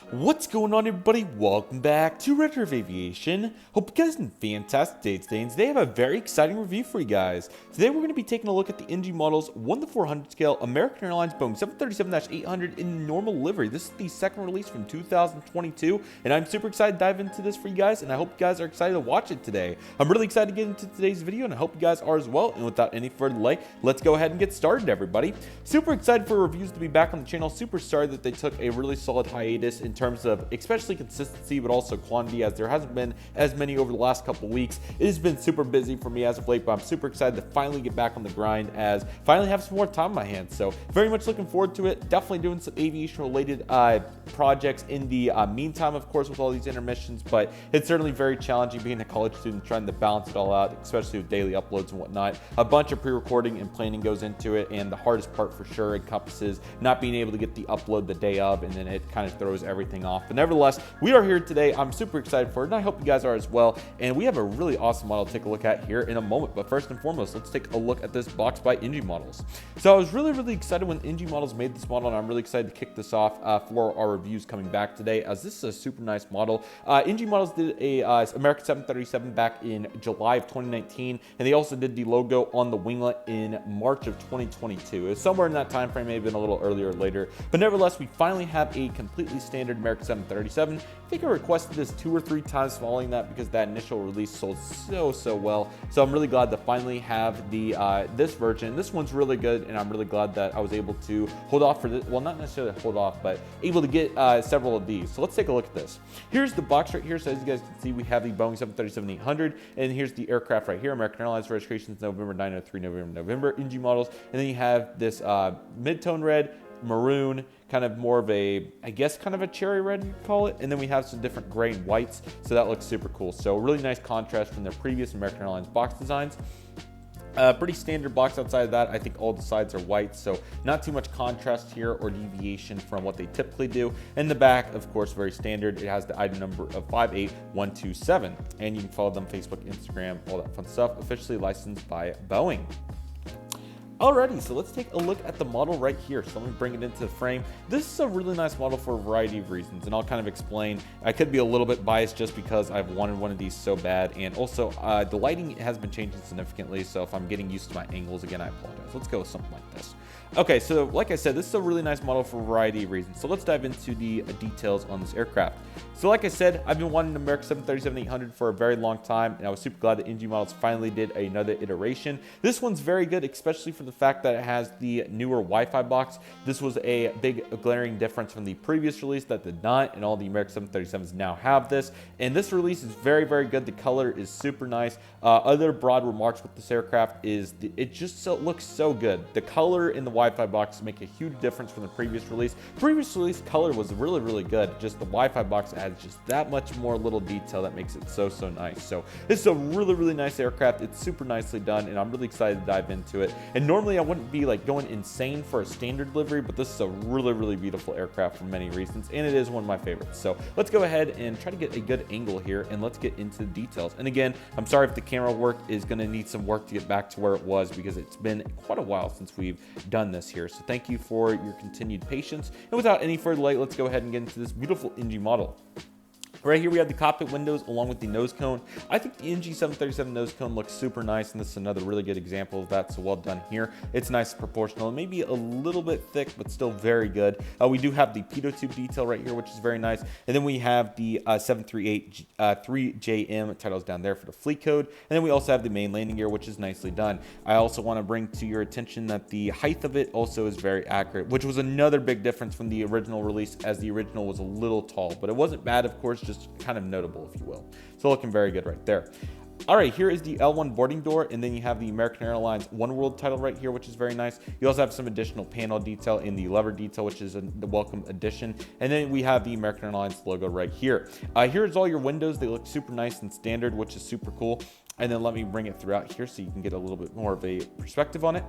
What's going on, everybody? Welcome back to Redriveraviation. Hope you guys had a fantastic day today, and today I have a very exciting review for you guys. Today we're going to be taking a look at the NG models 1 to 400 scale American Airlines Boeing 737-800 in normal livery. This is the second release from 2022, and I'm super excited to dive into this for you guys, and I hope you guys are excited to watch it today. I'm really excited to get into today's video, and I hope you guys are as well. And without any further delay, let's go ahead and get started, everybody. Super excited for reviews to be back on the channel. Super sorry that they took a really solid hiatus in terms of especially consistency, but also quantity, as there hasn't been as many over the last couple weeks. It has been super busy for me as of late, but I'm super excited to finally get back on the grind, as finally have some more time on my hands. So very much looking forward to it. Definitely doing some aviation related projects in the meantime, of course, with all these intermissions, but it's certainly very challenging being a college student, trying to balance it all out, especially with daily uploads and whatnot. A bunch of pre-recording and planning goes into it, and the hardest part for sure encompasses not being able to get the upload the day of, and then it kind of throws everything off. But nevertheless, we are here today. I'm super excited for it, and I hope you guys are as well. And we have a really awesome model to take a look at here in a moment. But first and foremost, let's take a look at this box by NG Models. So I was really excited when NG Models made this model, and I'm really excited to kick this off for our reviews coming back today, as this is a super nice model. NG Models did a American 737 back in July of 2019, and they also did the logo on the winglet in March of 2022. It was somewhere in that time frame, maybe been a little earlier or later, but nevertheless, we finally have a completely standard American 737. I think I requested this 2 or 3 times following that, because that initial release sold so well. So I'm really glad to finally have the this version. This one's really good, and I'm really glad that I was able to hold off for this. Well, not necessarily hold off, but able to get several of these. So let's take a look at this. Here's the box right here. So as you guys can see, we have the Boeing 737-800, and here's the aircraft right here. American Airlines registrations November 903, November NG models, and then you have this mid-tone red, maroon, kind of more of a, I guess, kind of a cherry red, you call it. And then we have some different gray and whites. So that looks super cool. So really nice contrast from their previous American Airlines box designs. Pretty standard box outside of that. I think all the sides are white, so not too much contrast here or deviation from what they typically do. In the back, of course, very standard. It has the item number of 58127, and you can follow them Facebook, Instagram, all that fun stuff. Officially licensed by Boeing. Alrighty, so let's take a look at the model right here. So let me bring it into the frame. This is a really nice model for a variety of reasons, and I'll kind of explain. I could be a little bit biased just because I've wanted one of these so bad, and also the lighting has been changing significantly, so if I'm getting used to my angles again, I apologize. Let's go with something like this. Okay, so like I said, this is a really nice model for a variety of reasons. So let's dive into the details on this aircraft. So like I said, I've been wanting an American 737-800 for a very long time, and I was super glad that NG Models finally did another iteration. This one's very good, especially for the fact that it has the newer Wi-Fi box. This was a big glaring difference from the previous release that did not, and all the American 737s now have this. And this release is very good. The color is super nice. Other broad remarks with this aircraft is it just looks so good. The color in the Wi-Fi box make a huge difference from the previous release. Previous release color was really good. Just the Wi-Fi box adds just that much more little detail that makes it so nice. So this is a really nice aircraft. It's super nicely done, and I'm really excited to dive into it. And normally I wouldn't be like going insane for a standard livery, but this is a really beautiful aircraft for many reasons, and it is one of my favorites. So let's go ahead and try to get a good angle here, and let's get into the details. And again, I'm sorry if the camera work is going to need some work to get back to where it was, because it's been quite a while since we've done this here. So thank you for your continued patience, and without any further delay, let's go ahead and get into this beautiful NG model. Right here we have the cockpit windows along with the nose cone. I think the NG 737 nose cone looks super nice, and this is another really good example of that, so well done here. It's nice, proportional, and maybe a little bit thick, but still very good. We do have the pitot tube detail right here, which is very nice, and then we have the 738 3JM titles down there for the fleet code, and then we also have the main landing gear, which is nicely done. I also want to bring to your attention that the height of it also is very accurate, which was another big difference from the original release, as the original was a little tall, but it wasn't bad, of course, just kind of notable, if you will. So looking very good right there. All right, here is the L1 boarding door, and then you have the American Airlines One World title right here, which is very nice. You also have some additional panel detail in the lever detail, which is the welcome addition. And then we have the American Airlines logo right here. Here's all your windows. They look super nice and standard, which is super cool. And then let me bring it throughout here so you can get a little bit more of a perspective on it.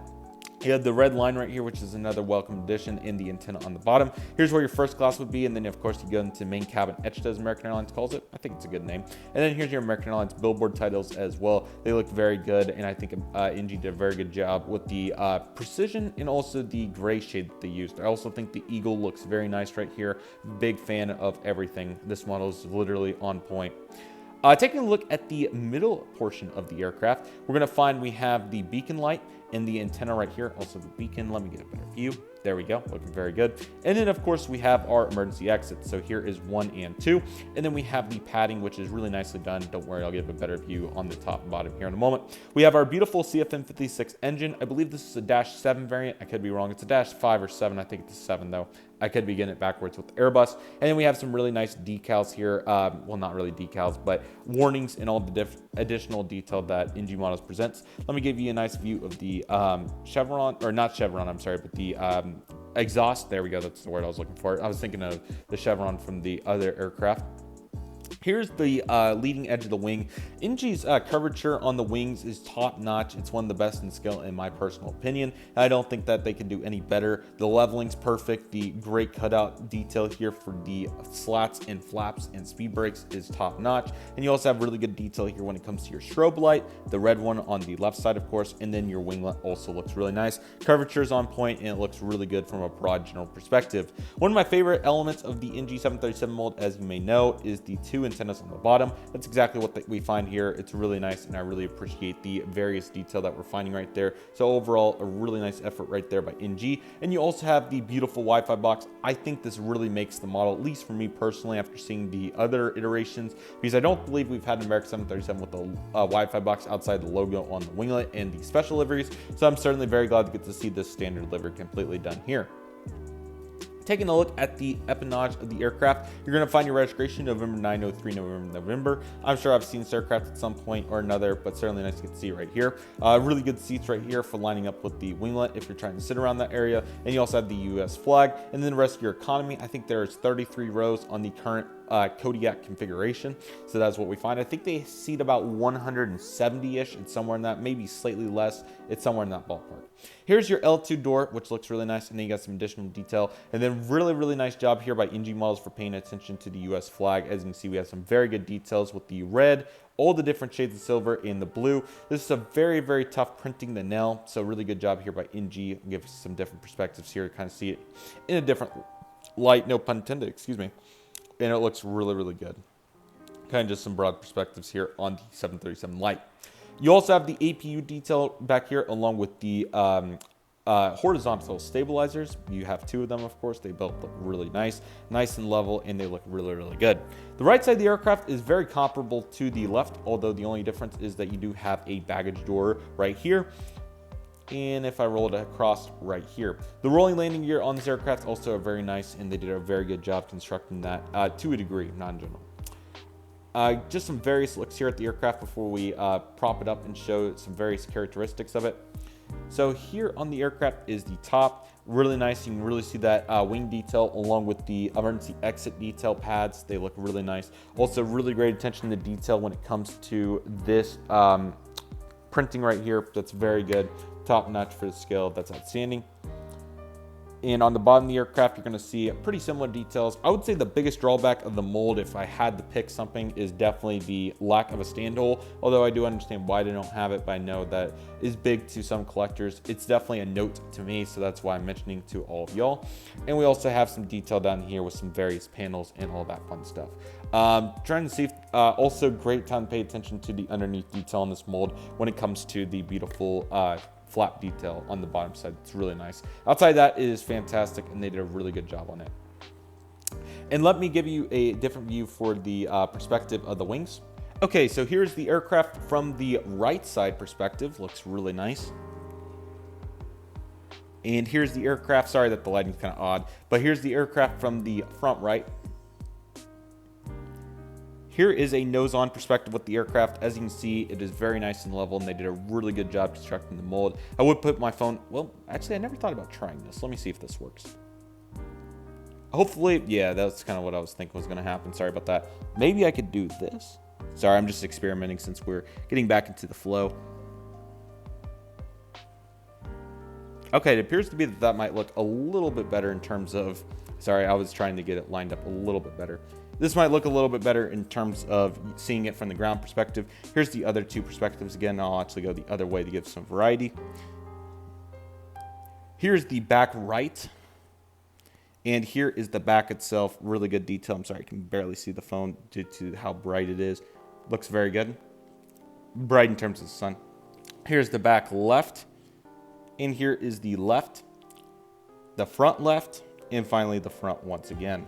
You have the red line right here, which is another welcome addition, in the antenna on the bottom. Here's where your first class would be, and then of course you go into main cabin etched, as American Airlines calls it. I think it's a good name. And then here's your American Airlines billboard titles as well. They look very good, and I think NG did a very good job with the precision and also the gray shade that they used. I also think the eagle looks very nice right here. Big fan of everything. This model is literally on point. Taking a look at the middle portion of the aircraft, we're going to find we have the beacon light and the antenna right here. Also the beacon. Let me get a better view. There we go. Looking very good. And then, of course, we have our emergency exits. So here is 1 and 2. And then we have the padding, which is really nicely done. Don't worry, I'll give a better view on the top and bottom here in a moment. We have our beautiful CFM56 engine. I believe this is a -7 variant. I could be wrong. It's a -5 or 7. I think it's a 7, though. I could be getting it backwards with Airbus. And then we have some really nice decals here. Well, not really decals, but warnings and all the additional detail that NG Models presents. Let me give you a nice view of the chevron, or not chevron, I'm sorry, but the exhaust. There we go. That's the word I was looking for. I was thinking of the chevron from the other aircraft. Here's the leading edge of the wing. NG's curvature on the wings is top notch. It's one of the best in scale in my personal opinion. I don't think that they can do any better. The leveling's perfect. The great cutout detail here for the slats and flaps and speed brakes is top notch. And you also have really good detail here when it comes to your strobe light, the red one on the left side, of course, and then your winglet also looks really nice. Curvature is on point, and it looks really good from a broad general perspective. One of my favorite elements of the NG 737 mold, as you may know, is the two antennas on the bottom. That's exactly what we find here. It's really nice, and I really appreciate the various detail that we're finding right there. So overall, a really nice effort right there by NG. And you also have the beautiful Wi-Fi box. I think this really makes the model, at least for me personally, after seeing the other iterations, because I don't believe we've had an American 737 with a Wi-Fi box outside the logo on the winglet and the special liveries. So I'm certainly very glad to get to see this standard livery completely done here. Taking a look at the empennage of the aircraft, you're going to find your registration November 903 November. I'm sure I've seen this aircraft at some point or another, but certainly nice to get to see right here. Really good seats right here for lining up with the winglet if you're trying to sit around that area. And you also have the US flag, and then the rest of your economy. I think there's 33 rows on the current Kodiak configuration, so that's what we find. I think they seat about 170-ish. It's somewhere in that, maybe slightly less. It's somewhere in that ballpark. Here's your L2 door, which looks really nice, and then you got some additional detail. And then really nice job here by NG Models for paying attention to the US flag. As you can see, we have some very good details with the red, all the different shades of silver, and the blue. This is a very tough printing the nail, so really good job here by NG. I'll give some different perspectives here to kind of see it in a different light, no pun intended, excuse me. And it looks really good. Kind of just some broad perspectives here on the 737 Lite. You also have the APU detail back here, along with the horizontal stabilizers. You have two of them, of course. They both look really nice and level, and they look really good. The right side of the aircraft is very comparable to the left, although the only difference is that you do have a baggage door right here. And if I roll it across right here, the rolling landing gear on this aircraft also are very nice, and they did a very good job constructing that to a degree, not in general. Just some various looks here at the aircraft before we prop it up and show some various characteristics of it. So here on the aircraft is the top, really nice. You can really see that wing detail along with the emergency exit detail pads. They look really nice. Also really great attention to detail when it comes to this printing right here. That's very good. Top notch for the scale. That's outstanding. And on the bottom of the aircraft, you're going to see pretty similar details. I would say the biggest drawback of the mold, if I had to pick something, is definitely the lack of a stand hole. Although I do understand why they don't have it, but I know that is big to some collectors. It's definitely a note to me, so that's why I'm mentioning to all of y'all. And we also have some detail down here with some various panels and all that fun stuff. Trying to see if, also great time to pay attention to the underneath detail on this mold when it comes to the beautiful flap detail on the bottom side. It's really nice. Outside that, it is fantastic, and they did a really good job on it. And let me give you a different view for the perspective of the wings. Okay, so here's the aircraft from the right side perspective. Looks really nice. And here's the aircraft. Sorry that the lighting's kind of odd, but here's the aircraft from the front right. Here is a nose-on perspective with the aircraft. As you can see, it is very nice and level, and they did a really good job constructing the mold. I would put my phone... Well, actually, I never thought about trying this. Let me see if this works. Hopefully, yeah, that's kind of what I was thinking was going to happen. Sorry about that. Maybe I could do this. Sorry, I'm just experimenting since we're getting back into the flow. Okay, it appears to be that that might look a little bit better in terms of, sorry, I was trying to get it lined up a little bit better. This might look a little bit better in terms of seeing it from the ground perspective. Here's the other two perspectives again. I'll actually go the other way to give some variety. Here's the back right. And here is the back itself. Really good detail. I'm sorry, I can barely see the phone due to how bright it is. Looks very good. Bright in terms of the sun. Here's the back left. And here is the left, the front left, and finally the front once again.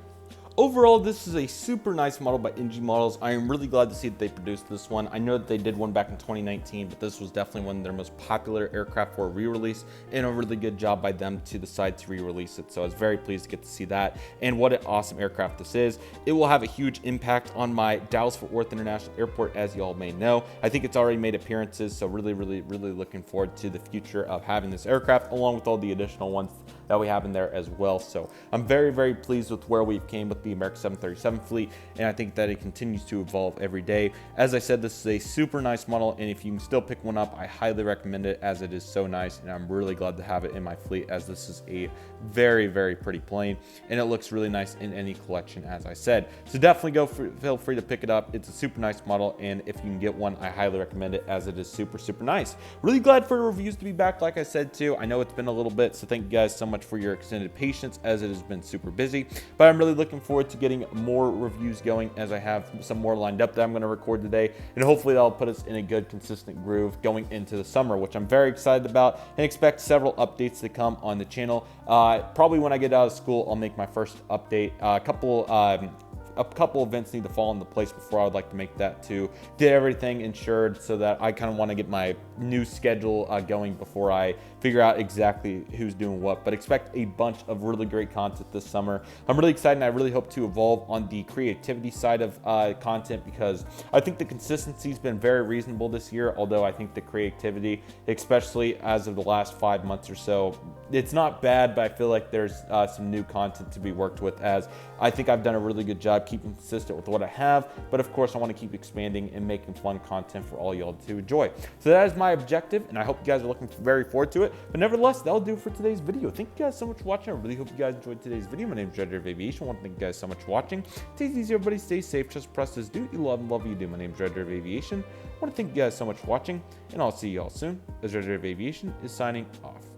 Overall, this is a super nice model by NG Models. I am really glad to see that they produced this one. I know that they did one back in 2019, but this was definitely one of their most popular aircraft for a re-release, and a really good job by them to decide to re-release it. So I was very pleased to get to see that, and what an awesome aircraft this is. It will have a huge impact on my Dallas-Fort Worth International Airport, as you all may know. I think it's already made appearances, so really looking forward to the future of having this aircraft, along with all the additional ones that we have in there as well. So I'm very pleased with where we've came with the American 737 fleet, and I think that it continues to evolve every day. As I said, this is a super nice model, and if you can still pick one up, I highly recommend it, as it is so nice, and I'm really glad to have it in my fleet, as this is a very pretty plane, and it looks really nice in any collection, as I said. So definitely feel free to pick it up. It's a super nice model, and if you can get one, I highly recommend it, as it is super nice. Really glad for the reviews to be back, like I said too. I know it's been a little bit, so thank you guys so much for your extended patience, as it has been super busy, but I'm really looking forward to getting more reviews going, as I have some more lined up that I'm going to record today, and hopefully that'll put us in a good consistent groove going into the summer, which I'm very excited about, and expect several updates to come on the channel. Probably when I get out of school, I'll make my first update. A couple events need to fall into place before I would like to make that to get everything insured, so that I kind of want to get my new schedule going before I figure out exactly who's doing what. But expect a bunch of really great content this summer. I'm really excited, and I really hope to evolve on the creativity side of content, because I think the consistency has been very reasonable this year, although I think the creativity, especially as of the last 5 months or so, it's not bad, but I feel like there's some new content to be worked with, as I think I've done a really good job keeping consistent with what I have, but of course I want to keep expanding and making fun content for all y'all to enjoy. So that is my objective, and I hope you guys are looking very forward to it. But nevertheless, that'll do it for today's video. Thank you guys so much for watching. I really hope you guys enjoyed today's video. My name is Redriveraviation. I want to thank you guys so much for watching. Stay easy, everybody. Stay safe. Just press this. Do what you love and love what you do. My name is Redriveraviation. I want to thank you guys so much for watching, and I'll see you all soon, as Redriveraviation is signing off.